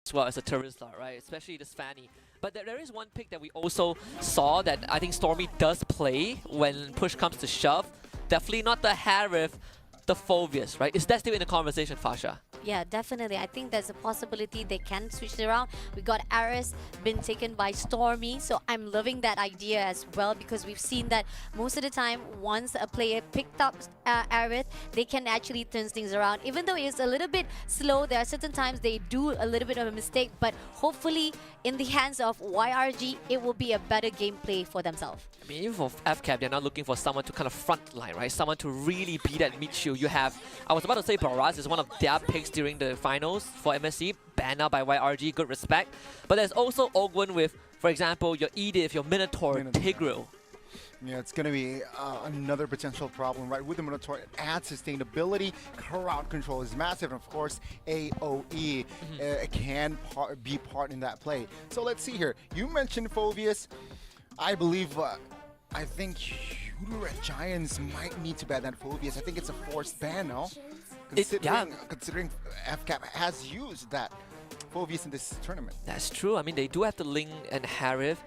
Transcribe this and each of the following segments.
as well as a Terizla, right? Especially this Fanny. But there is one pick that we also saw that I think Stormy does play when push comes to shove. Definitely not the Harif, the Phoveus, right? Is that still in the conversation, Fasha? Yeah, definitely. I think there's a possibility they can switch it around. We got Aris been taken by Stormy, so I'm loving that idea as well because we've seen that most of the time, once a player picked up Aris, they can actually turn things around. Even though it's a little bit slow, there are certain times they do a little bit of a mistake, but hopefully in the hands of YRG, it will be a better gameplay for themselves. I mean, even for FCAP, they're not looking for someone to kind of front line, right? Someone to really be that mid shield. You have, I was about to say Baraz is one of their picks during the finals for MSC, banned out by YRG, good respect. But there's also Ogwen with, for example, your Edith, your Minotaur, Tigreal. Yeah, it's going to be another potential problem, right? With the Minotaur, it adds sustainability, crowd control is massive, and of course, AoE can be part in that play. So let's see here. You mentioned Phoveus. I believe, I think Yoodo Red Giants might need to ban that Phoveus. I think it's a forced ban, no? Considering FCAP has used that Phoveus in this tournament. That's true. I mean, they do have the Ling and Harif.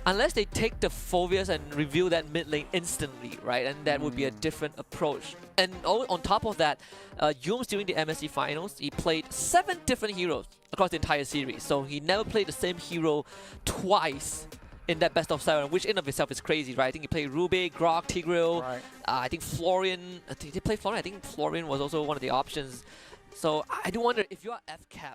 Unless they take the Phoveus and reveal that mid lane instantly, right? And that would be a different approach. And on top of that, Yooms during the MSC finals, he played 7 different heroes across the entire series. So he never played the same hero twice in that best of 7, which in of itself is crazy, right? I think he played Rubik, Grok, Tigreal. Right. I think Florian. Did he play Florian? I think Florian was also one of the options. So I do wonder if you're FCAP,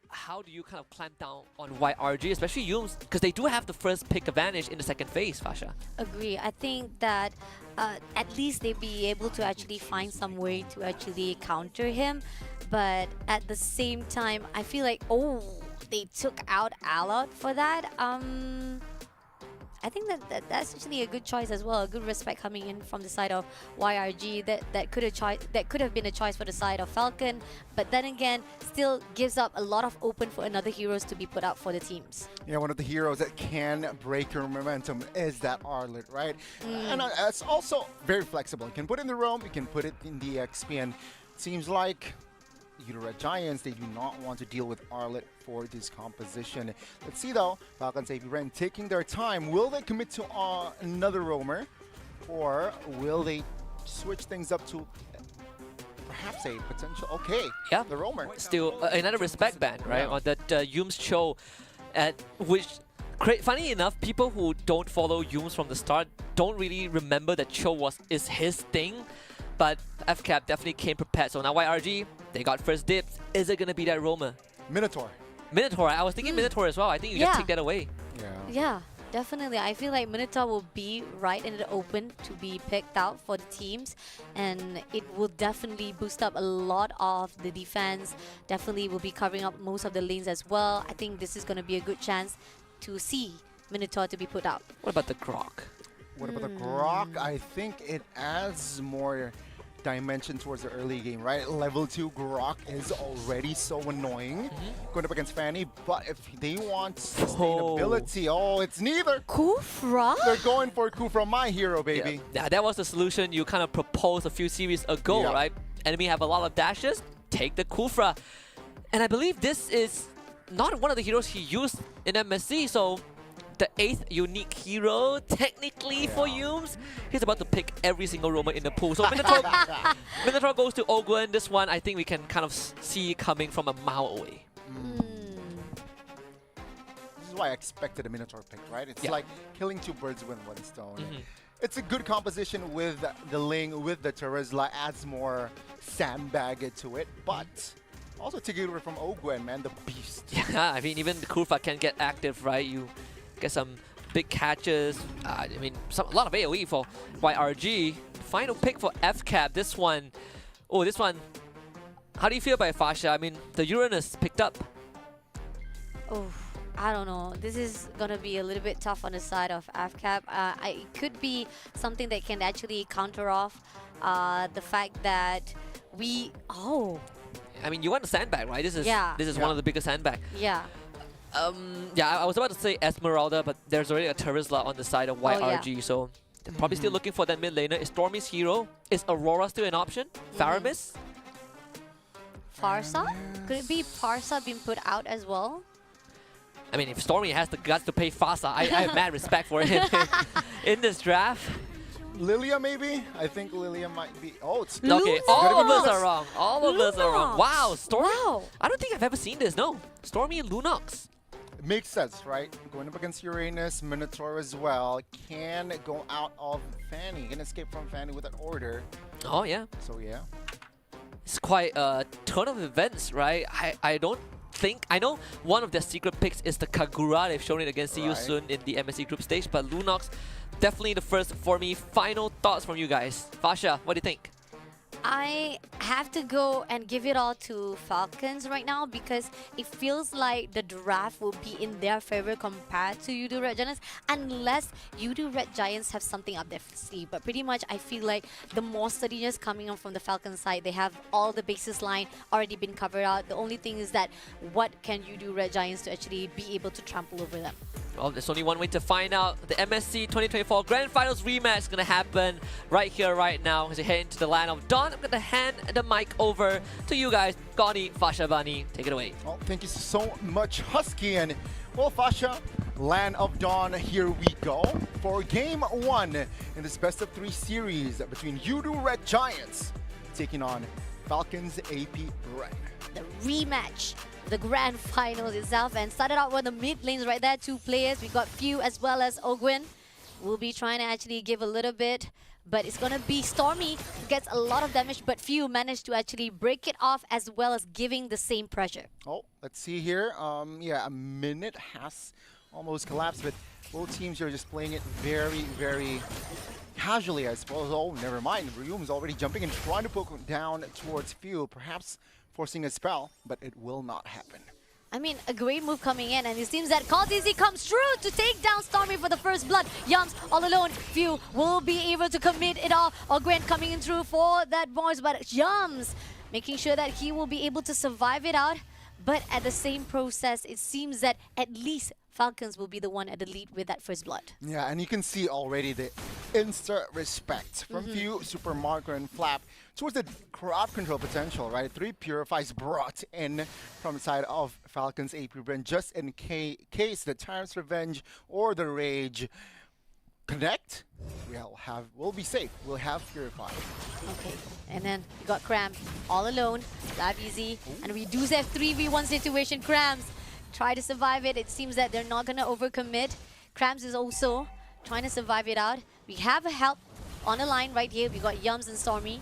how do you kind of clamp down on YRG, especially Yooms, because they do have the first pick advantage in the second phase, Fasha. Agree. I think that at least they'd be able to actually find some way to actually counter him. But at the same time, I feel like, they took out Alot for that. I think that's actually a good choice as well. A good respect coming in from the side of YRG. That could have been a choice for the side of Falcon, but then again, still gives up a lot of open for another heroes to be put out for the teams. Yeah, one of the heroes that can break your momentum is that Arlet, right? And it's also very flexible. You can put it in the roam, you can put it in the XP, and it seems like Yoodo Red Giants, they do not want to deal with Arlet for this composition. Let's see though, Falcons AP Bren taking their time. Will they commit to another roamer, or will they switch things up to perhaps a potential, the roamer. Still another respect ban, right? On that Yooms Cho, which, funny enough, people who don't follow Yooms from the start don't really remember that Cho is his thing. But FCAP definitely came prepared. So now YRG, they got first dibs. Is it going to be that roamer? Minotaur. Minotaur. I was thinking Minotaur as well. I think you just take that away. Yeah, definitely. I feel like Minotaur will be right in the open to be picked out for the teams. And it will definitely boost up a lot of the defense. Definitely will be covering up most of the lanes as well. I think this is going to be a good chance to see Minotaur to be put out. What about the Grok? What about the Grok? I think it adds more dimension towards the early game, right? Level 2 Grok is already so annoying going up against Fanny, but if they want sustainability, it's neither. Kufra? They're going for Kufra, my hero, baby. Yeah, that was the solution you kind of proposed a few series ago, right? Enemy have a lot of dashes, take the Kufra. And I believe this is not one of the heroes he used in MSC, so the 8th unique hero, technically, for Yooms. He's about to pick every single roamer in the pool. So Minotaur goes to Ogwen. This one, I think we can kind of see coming from a mile away. This is why I expected a Minotaur pick, right? It's like killing 2 birds with 1 stone. It's a good composition with the Ling, with the Terizla, adds more sandbag to it, but also Tigreal from Ogwen, man, the beast. Yeah, I mean, even the Kufra can get active, right? You get some big catches. I mean, a lot of AoE for YRG. Final pick for FCAP. This one, how do you feel about it, Fasha? I mean, the Uranus picked up. I don't know. This is going to be a little bit tough on the side of FCAP. It could be something that can actually counter off the fact that I mean, you want a sandbag, right? This is one of the biggest sandbag. I was about to say Esmeralda, but there's already a Terizla on the side of YRG, so they're probably still looking for that mid laner. Is Stormy's hero? Is Aurora still an option? Faramis? Farsa? Could it be Farsa being put out as well? I mean, if Stormy has the guts to pay Fasa, I have mad respect for him in this draft. Lilia, maybe? I think Lilia might be. Oh, it's Okay, Luna. all of us are wrong. All of us are wrong. Lunox. Wow, Stormy. Wow. I don't think I've ever seen this. No, Stormy and Lunox. Makes sense, right? Going up against Uranus, Minotaur as well. Can go out of Fanny. Can escape from Fanny with an order. Oh yeah, So yeah. it's quite a turn of events, right? I don't think I know one of their secret picks is the Kagura. They've shown it against See You Right. Soon in the MSC group stage, but Lunox definitely the first for me. Final thoughts from you guys. Fasha, what do you think? I have to go and give it all to Falcons right now because it feels like the draft will be in their favor compared to Yoodo Red Giants unless Yoodo Red Giants have something up their sleeve. But pretty much I feel like the more steadiness coming on from the Falcons side, they have all the basis line already been covered out. The only thing is that what can Yoodo Red Giants to actually be able to trample over them? Well, there's only one way to find out. The MSC 2024 Grand Finals rematch is going to happen right here, right now. As we head into the land of Dawn, I'm going to hand the mic over to you guys. Gani, Fasha, Bani, take it away. Well, thank you so much, Husky. And well, Fasha, Land of Dawn, here we go for game 1 in this best of 3 series between Yoodo Red Giants taking on Falcons AP Bren. The rematch, the grand finals itself, and started out with the mid lanes right there. 2 players. We got Few as well as Ogwin. We'll be trying to actually give a little bit, but it's gonna be Stormy who gets a lot of damage, but Few managed to actually break it off as well as giving the same pressure. Oh, let's see here. Yeah, a minute has almost collapsed, but both teams are just playing it very, very casually, I suppose. Oh, never mind. Ryum's already jumping and trying to poke down towards Few, perhaps forcing a spell, but it will not happen. I mean, a great move coming in, and it seems that Call comes through to take down Stormy for the first blood. Yums all alone. Few will be able to commit it all. Ogwen coming in through for that voice, but Yums making sure that he will be able to survive it out. But at the same process, it seems that at least Falcons will be the one at the lead with that first blood. Yeah, and you can see already the instant respect from Few, Super Marco, and Flap towards the crowd control potential, right? 3 Purifies brought in from the side of Falcons AP Bren just in case the Tyrant's Revenge or the Rage connect. We'll be safe. We'll have Purify. Okay, and then you got Cram all alone, Lab Easy, and we do have 3v1 situation. Crams try to survive it. It seems that they're not gonna overcommit. Crams is also trying to survive it out. We have a help on the line right here. We got Yums and Stormy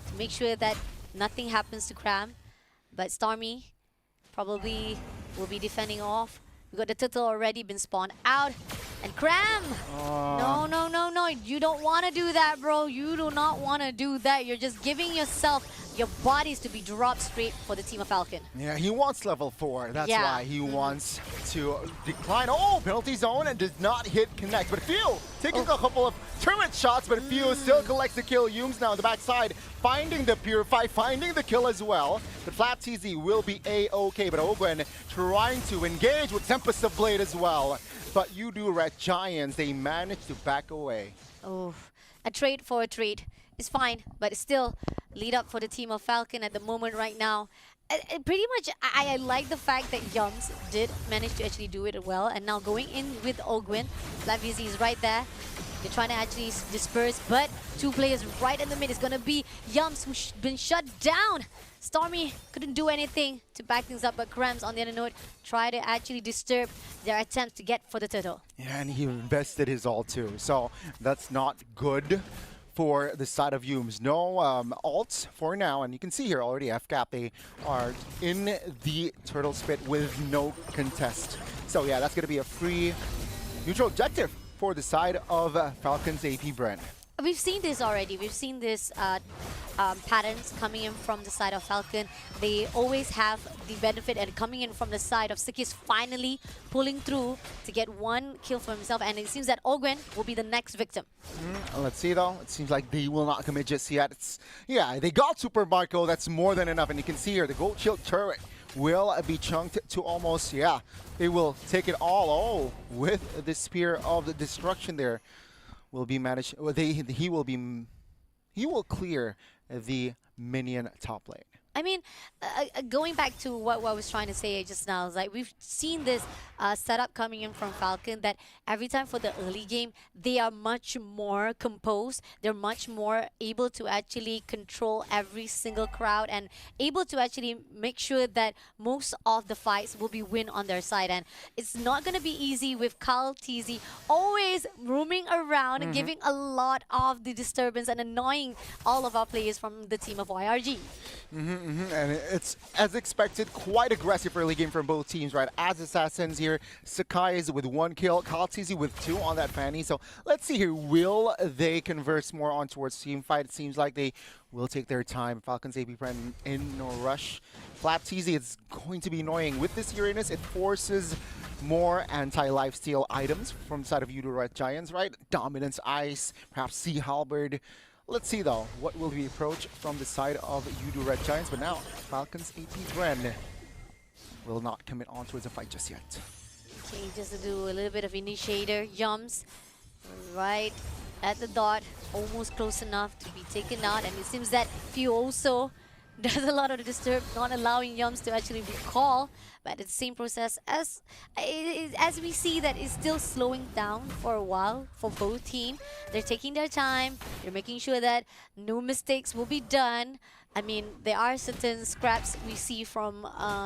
to make sure that nothing happens to Cram. But Stormy probably will be defending off. We got the turtle already been spawned out. And Cram! No, no, no, no. You don't want to do that, bro. You do not want to do that. You're just giving yourself your bodies to be dropped straight for the team of Falcon. Yeah, he wants level 4. That's Yeah. why he wants to decline. Oh, penalty zone and does not hit connect. But Few taking a couple of turret shots, but Few still collects the kill. Yums now on the backside, finding the Purify, finding the kill as well. But Flap TZ will be A-okay, but Ogwen trying to engage with Tempest of Blade as well. But Yoodo Red Giants, they managed to back away. Oh, a trade for a trade is fine, but still lead up for the team of Falcon at the moment right now. Pretty much, I like the fact that Yums did manage to actually do it well, and now going in with Ogwin, Lavizi is right there. They're trying to actually disperse, but 2 players right in the mid is gonna be Yums, who's been shut down. Stormy couldn't do anything to back things up, but Krams on the other note try to actually disturb their attempt to get for the turtle. Yeah, and he invested his ult too, so that's not good for the side of Yums. No ults for now, and you can see here already FCAP, they are in the turtle spit with no contest. So yeah, that's going to be a free neutral objective for the side of Falcons AP Bren. We've seen this already. We've seen this patterns coming in from the side of Falcon. They always have the benefit and coming in from the side of Sikis finally pulling through to get 1 kill for himself. And it seems that Ogwen will be the next victim. Let's see though. It seems like they will not commit just yet. Yeah, they got Super Marco. That's more than enough. And you can see here the Gold Shield turret will be chunked to almost, yeah, they will take it all. Oh, with the Spear of the Destruction there. Will be managed. Well, he will clear the minion top lane. I mean, going back to what I was trying to say just now, is like we've seen this setup coming in from Falcon that every time for the early game, they are much more composed. They're much more able to actually control every single crowd and able to actually make sure that most of the fights will be win on their side. And it's not going to be easy with Carl TZ always roaming around and giving a lot of the disturbance and annoying all of our players from the team of YRG. And it's, as expected, quite aggressive early game from both teams, right? As Assassins here, Sakai is with 1 kill, Kaltizi with 2 on that Fanny. So let's see here, will they converse more on towards team fight? It seems like they will take their time. Falcons AB Bren in no rush. Flat TZ, it's going to be annoying. With this Uranus, it forces more anti-lifesteal items from the side of Yoodo Red Giants, right? Dominance Ice, perhaps Sea Halberd. Let's see though, what will be approached from the side of Yoodo Red Giants, but now Falcons AP Bren will not commit on towards a fight just yet. Okay, just to do a little bit of initiator jumps right at the dot, almost close enough to be taken out, and it seems that Few also does a lot of the disturb, not allowing Yums to actually recall, but it's the same process as we see that it's still slowing down for a while for both teams. They're taking their time, they're making sure that no mistakes will be done. I mean, there are certain scraps we see from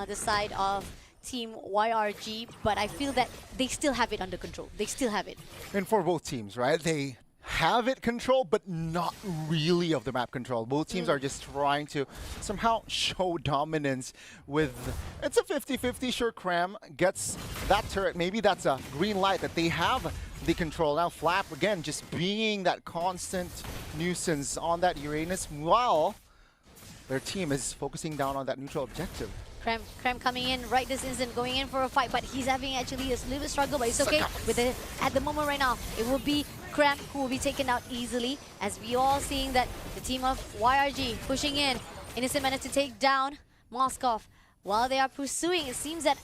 the side of Team YRG, but I feel that they still have it under control. They still have it. And for both teams, right? They have it controlled, but not really of the map control. Both teams are just trying to somehow show dominance with... It's a 50-50, sure, Cram gets that turret. Maybe that's a green light that they have the control. Now Flap, again, just being that constant nuisance on that Uranus, while their team is focusing down on that neutral objective. Krem coming in right this instant, going in for a fight, but he's having actually a little bit struggle, but it's okay. With it at the moment right now, it will be Krem who will be taken out easily, as we all seeing that the team of YRG pushing in. Innocent managed to take down Moskov. While they are pursuing, it seems that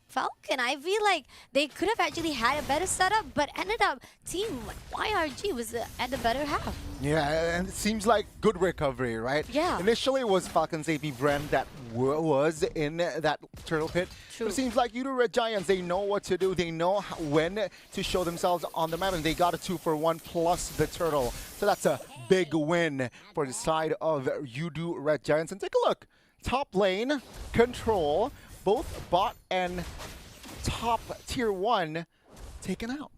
Falcon, I feel like they could have actually had a better setup, but ended up Team YRG was at the better half. Yeah, and it seems like good recovery, right? Yeah. Initially it was Falcons AP Bren that was in that turtle pit. True. But it seems like Yoodo Red Giants, they know what to do. They know when to show themselves on the map, and they got a 2-for-1 plus the turtle. So that's a big win for the side of Yoodo Red Giants. And take a look. Top lane, control, both bot and top tier 1 taken out.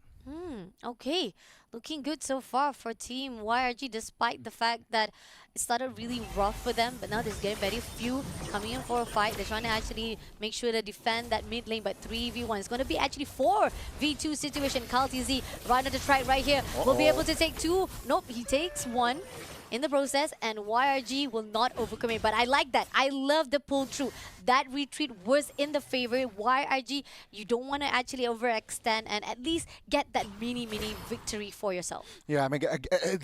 Okay, looking good so far for Team YRG, despite the fact that it started really rough for them, but now there's getting very few coming in for a fight. They're trying to actually make sure to defend that mid lane, but 3v1. It's going to be actually 4v2 situation. KalTZ right on the track right here. Will be able to take 2. Nope, he takes 1 in the process, and YRG will not overcome it. But I like that. I love the pull through. That retreat was in the favor. YRG, you don't want to actually overextend and at least get that mini victory for yourself. Yeah, I mean,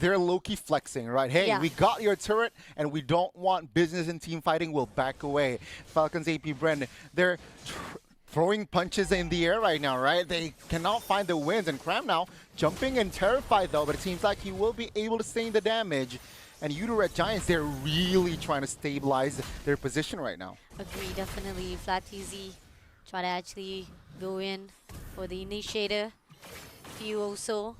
they're low-key flexing, right? Hey, we got your turret, and we don't want business and team fighting. We'll back away. Falcons AP Bren, they're throwing punches in the air right now, right? They cannot find the wins, and Cram now jumping and terrified though, but it seems like he will be able to sustain the damage. And Yoodo Red Giants, they're really trying to stabilize their position right now. Agree, definitely. Flat TZ try to actually go in for the initiator. Few also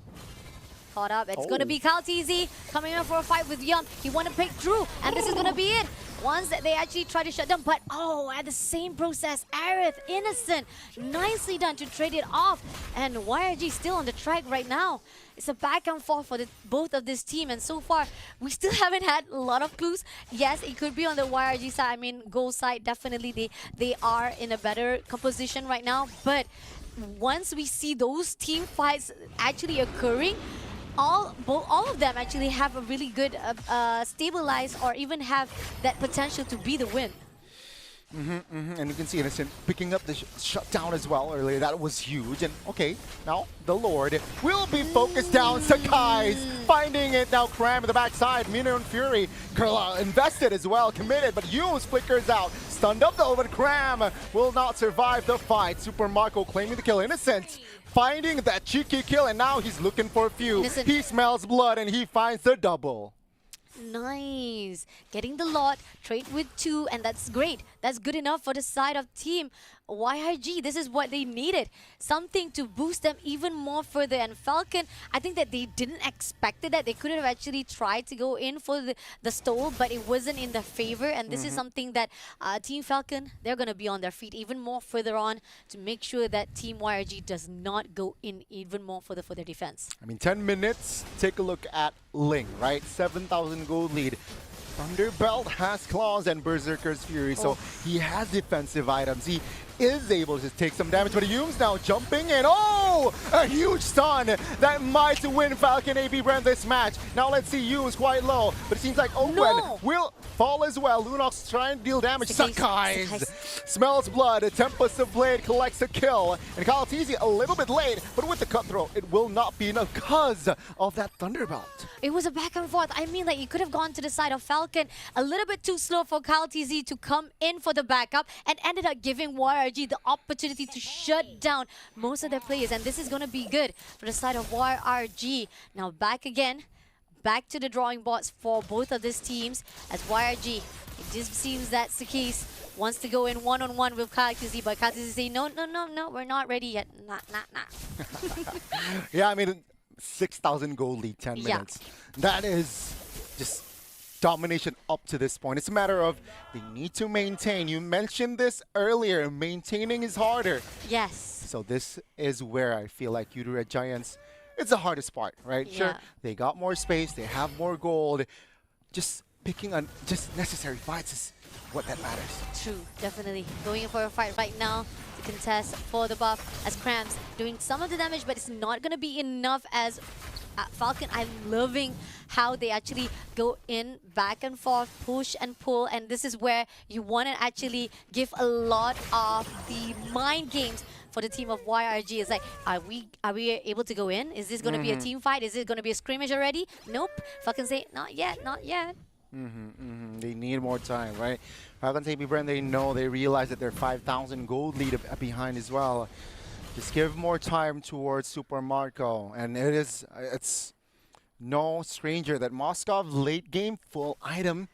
caught up. It's going to be KalTZ coming in for a fight with Yum. He want to pick through, and this is going to be it. Once that they actually try to shut down, but at the same process, Aerith, Innocent, nicely done to trade it off, and YRG still on the track right now. It's a back and forth for both of this team, and so far, we still haven't had a lot of clues. Yes, it could be on the YRG side. I mean, goal side, definitely they are in a better composition right now, but once we see those team fights actually occurring, all of them actually have a really good stabilize or even have that potential to be the win. And you can see Innocent picking up the shutdown as well earlier. That was huge. And okay, now the Lord will be focused down. Sakai's finding it now. Cram in the backside. Mino and Fury. Kurla invested as well, committed, but Yums flickers out. Stunned up though, but Cram will not survive the fight. Super Marco claiming the kill. Innocent finding that cheeky kill, and now he's looking for a few. Innocent. He smells blood and he finds the double. Nice. Getting the lot, trade with 2, and that's great. That's good enough for the side of team YRG. This is what they needed. Something to boost them even more further. And Falcon, I think that they didn't expect that. They could have actually tried to go in for the stole, but it wasn't in their favor. And this is something that Team Falcon, they're going to be on their feet even more further on to make sure that Team YRG does not go in even more further for their defense. I mean, 10 minutes. Take a look at Ling, right? 7,000 gold lead. Thunderbelt has claws and Berserker's Fury, so he has defensive items. He is able to take some damage, but Hume's now jumping in. Oh, a huge stun that might win Falcon AB Bren this match. Now let's see, Hume's quite low, but it seems like Owen will fall as well. Lunox trying to deal damage. Sakai smells blood. A Tempest of Blade collects a kill, and Kalatizi a little bit late, but with the cutthroat, it will not be enough because of that Thunderbelt. It was a back and forth. I mean, like, you could have gone to the side of Falcon. A little bit too slow for KalTZ to come in for the backup and ended up giving YRG the opportunity to shut down most of their players. And this is going to be good for the side of YRG. Now back again. Back to the drawing boards for both of these teams as YRG. It just seems that's the case. Wants to go in one-on-one with KalTZ, but KalTZ say, no, we're not ready yet. Nah. Yeah, I mean, 6,000 gold lead, 10 minutes. That is just domination up to this point. It's a matter of they need to maintain. You mentioned this earlier. Maintaining is harder. Yes. So this is where I feel like Yoodo Red Giants, it's the hardest part, right? Yeah. Sure, they got more space. They have more gold. Just picking on just necessary fights is what that matters. True, definitely. Going in for a fight right now to contest for the buff as Krams doing some of the damage, but it's not going to be enough as Falcon. I'm loving how they actually go in back and forth, push and pull, and this is where you want to actually give a lot of the mind games for the team of YRG. It's like, are we able to go in? Is this going to be a team fight? Is it going to be a scrimmage already? Nope. Falcon say, not yet. They need more time, right? Falcons AB Bren, they realize that they're 5,000 gold lead behind as well. Just give more time towards Super Marco, and it's no stranger that Moskov late game full item.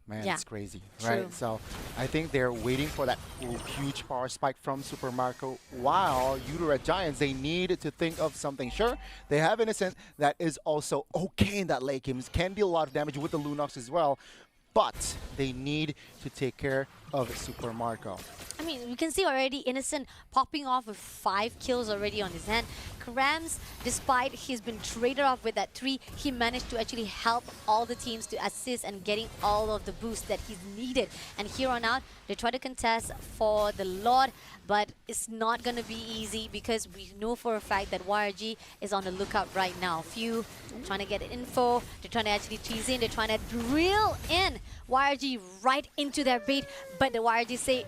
Man, it's crazy, right? True. So I think they're waiting for that huge power spike from Super Marco. While Yoodo Red Giants, they need to think of something. Sure, they have Innocent that is also okay in that late game. Can deal a lot of damage with the Lunox as well. But they need to take care of Super Marco. I mean, we can see already Innocent popping off with 5 kills already on his hand. Krams, despite he's been traded off with that 3, he managed to actually help all the teams to assist and getting all of the boost that he's needed. And here on out, they try to contest for the Lord, but it's not going to be easy because we know for a fact that YRG is on the lookout right now. Few trying to get info, they're trying to actually tease in, they're trying to drill in YRG right into their bait, but the YRG say,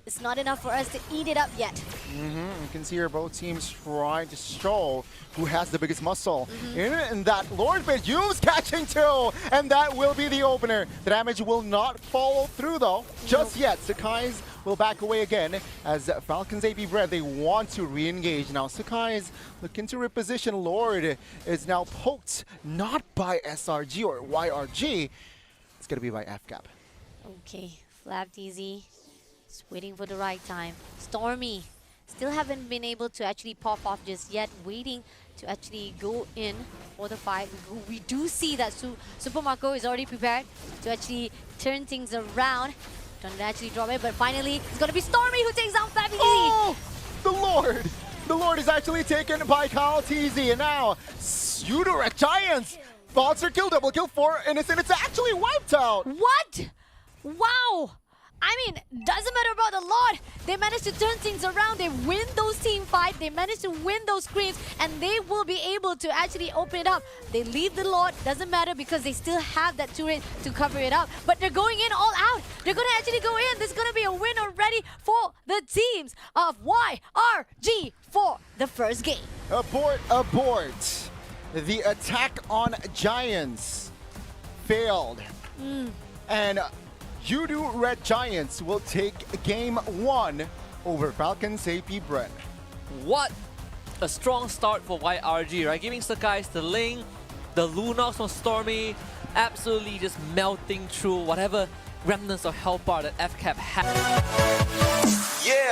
it's not enough for us to eat it up yet. You can see here both teams trying to show who has the biggest muscle. And that Lord Bit Yu's catching too, and that will be the opener. The damage will not follow through though, just yet. Sakai's will back away again as Falcons AB Bren, they want to re-engage. Now Sakai's looking to reposition. Lord is now poked, not by SRG or YRG. It's gonna be by FCAP. Okay, Flapped easy. Just waiting for the right time. Stormy still haven't been able to actually pop off just yet. Waiting to actually go in for the fight. We do see that Super Marco is already prepared to actually turn things around. Trying to actually drop it, but finally it's gonna be Stormy who takes down Flappy. Oh, the Lord! The Lord is actually taken by KalTZ, and now Yoodo Red Giants! Monster kill, double kill for Innocent. It's actually wiped out! What? Wow! I mean, doesn't matter about the Lord. They managed to turn things around. They win those team fights. They managed to win those screens, and they will be able to actually open it up. They leave the Lord. Doesn't matter because they still have that turret to cover it up. But they're going in all out. They're going to actually go in. There's going to be a win already for the teams of YRG for the first game. Abort, abort. The attack on Giants failed. And Yoodo Red Giants will take game 1 over Falcons AP Bren. What a strong start for YRG, right? Giving Sakai the lane, The Lunox from Stormy absolutely just melting through whatever remnants of health bar that FCAP had. Yeah.